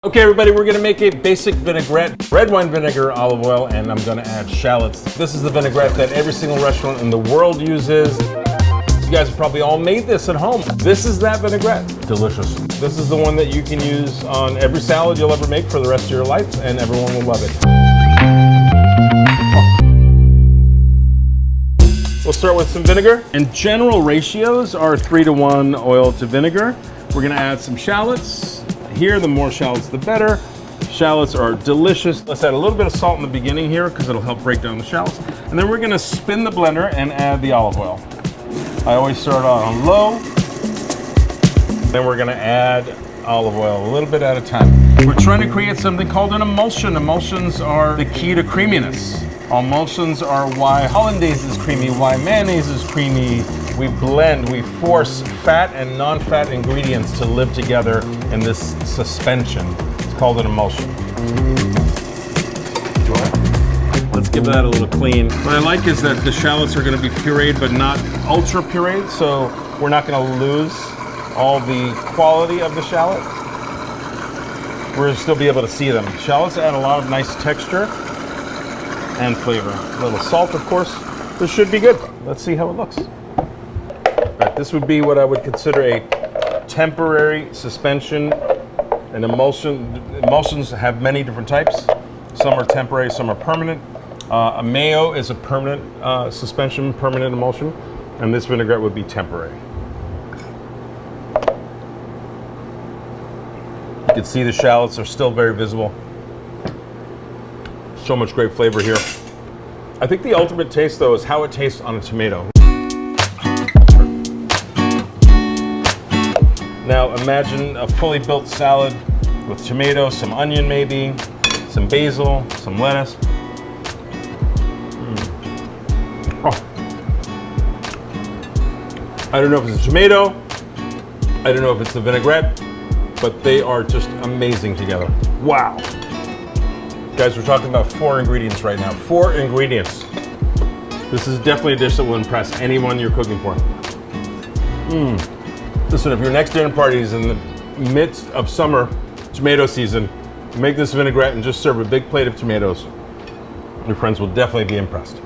Okay, everybody, we're gonna make a basic vinaigrette. Red wine vinegar, olive oil, and I'm gonna add shallots. This is the vinaigrette that every single restaurant in the world uses. You guys have probably all made this at home. This is that vinaigrette. Delicious. This is the one that you can use on every salad you'll ever make for the rest of your life, and everyone will love it. We'll start with some vinegar. And general ratios are 3:1 oil to vinegar. We're gonna add some shallots. Here, the more shallots, the better. Shallots are delicious. Let's add a little bit of salt in the beginning here because it'll help break down the shallots. And then we're gonna spin the blender and add the olive oil. I always start out on low. Then we're gonna add olive oil a little bit at a time. We're trying to create something called an emulsion. Emulsions are the key to creaminess. Emulsions are why hollandaise is creamy, why mayonnaise is creamy. We blend, we force fat and non-fat ingredients to live together in this suspension. It's called an emulsion. Let's give that a little clean. What I like is that the shallots are gonna be pureed, but not ultra pureed, so we're not gonna lose all the quality of the shallot. We're gonna still be able to see them. Shallots add a lot of nice texture and flavor. A little salt, of course. This should be good. Let's see how it looks. Right, this would be what I would consider a temporary suspension. An emulsion. Emulsions have many different types. Some are temporary, some are permanent. A mayo is a permanent suspension, permanent emulsion, and this vinaigrette would be temporary. You can see the shallots are still very visible. So much great flavor here. I think the ultimate taste, though, is how it tastes on a tomato. Now imagine a fully built salad with tomatoes, some onion maybe, some basil, some lettuce. Oh. I don't know if it's a tomato, I don't know if it's the vinaigrette, but they are just amazing together. Wow. Guys, we're talking about 4 ingredients right now. 4 ingredients. This is definitely a dish that will impress anyone you're cooking for. Listen, if your next dinner party is in the midst of summer tomato season, make this vinaigrette and just serve a big plate of tomatoes. Your friends will definitely be impressed.